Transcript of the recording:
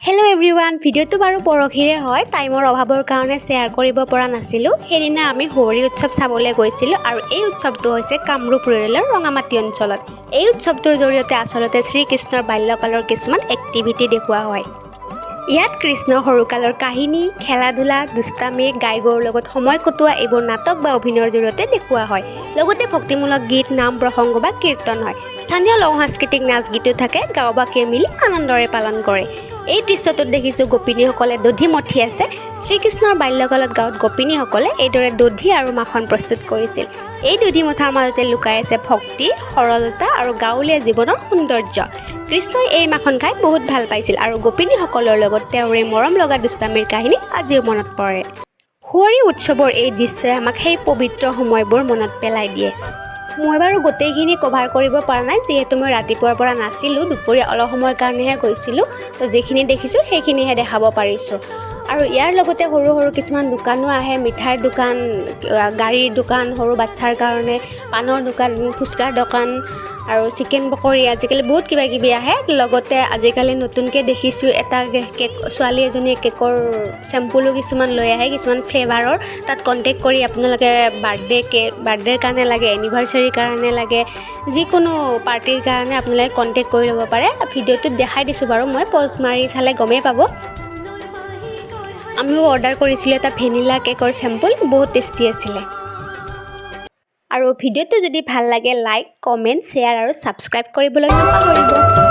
Hello' everyone, ভিডিঅ'টো বাৰু পৰহিৰে হয়, টাইমৰ অভাৱৰ কাৰণে শ্বেয়াৰ কৰিব পৰা নাছিলোঁ। সেইদিনা আমি হোৱৰী উৎসৱ চাবলৈ গৈছিলোঁ আৰু এই উৎসৱটো হৈছে কামৰূপ ৰুৰেলৰ ৰঙামাটি অঞ্চলত। এই উৎসৱটোৰ জৰিয়তে আচলতে শ্ৰীকৃষ্ণৰ বাল্যকালৰ কিছুমান এক্টিভিটি দেখুওৱা হয়। ইয়াত কৃষ্ণৰ সৰুকালৰ কাহিনী, খেলা ধূলা, দুষ্টামি, গাই গৰুৰ লগত সময় কটোৱা এইবোৰ নাটক বা অভিনয়ৰ জৰিয়তে দেখুওৱা হয়। লগতে ভক্তিমূলক গীত, নাম প্ৰসংগ বা কীৰ্তন হয়। স্থানীয় লোক সাংস্কৃতিক নাচ গীতো থাকে, গাঁওবাসীয়ে মিলি আনন্দৰে পালন কৰে। এই দৃশ্যটোত দেখিছোঁ গোপিনীসকলে দধি মঠি আছে। শ্ৰীকৃষ্ণৰ বাল্যকালত গাঁৱত গোপিনীসকলে এইদৰে দধি আৰু মাখন প্ৰস্তুত কৰিছিল। এই দধি মঠাৰ মাজতে লুকাই আছে ভক্তি, সৰলতা আৰু গাঁৱলীয়া জীৱনৰ সৌন্দৰ্য। কৃষ্ণই এই মাখন খাই বহুত ভাল পাইছিল আৰু গোপিনীসকলৰ লগত তেওঁৰ এই মৰম লগা দুষ্টামিৰ কাহিনী আজিও মনত পৰে। হোৱৰী উৎসৱৰ এই দৃশ্যই আমাক সেই পবিত্ৰ সময়বোৰ মনত পেলাই দিয়ে। মই বাৰু গোটেইখিনি কভাৰ কৰিব পৰা নাই, যিহেতু মই ৰাতিপুৱাৰ পৰা নাছিলোঁ, দুপৰীয়া অলপ সময়ৰ কাৰণেহে গৈছিলোঁ। তো যিখিনি দেখিছোঁ সেইখিনিহে দেখাব পাৰিছোঁ। আৰু ইয়াৰ লগতে সৰু সৰু কিছুমান দোকানো আহে, মিঠাইৰ দোকান, গাড়ীৰ দোকান, সৰু বাচ্ছাৰ কাৰণে পাণৰ দোকান, ফুচকাৰ দোকান আৰু চিকেন পকৰি, আজিকালি বহুত কিবা কিবি আহে। লগতে আজিকালি নতুনকৈ দেখিছোঁ এটা কেক, ছোৱালী এজনীয়ে কেকৰ চেম্পুলো কিছুমান লৈ আহে, কিছুমান ফ্লেভাৰৰ। তাত কণ্টেক্ট কৰি আপোনালোকে বাৰ্থডেৰ কাৰণে লাগে, এনিভাৰ্চাৰীৰ কাৰণে লাগে, যিকোনো পাৰ্টিৰ কাৰণে আপোনালোকে কণ্টেক্ট কৰি ল'ব পাৰে। ভিডিঅ'টোত দেখাই দিছোঁ বাৰু, মই প'ষ্ট মাৰি চালে গমেই পাব। আমিও অৰ্ডাৰ কৰিছিলোঁ এটা ভেনিলা কেকৰ চেম্পল, বহুত টেষ্টি আছিলে। আৰু ভিডিঅ'টো যদি ভাল লাগে লাইক, কমেণ্ট, শ্বেয়াৰ আৰু ছাবস্ক্ৰাইব কৰিবলৈ নাপাহৰিব।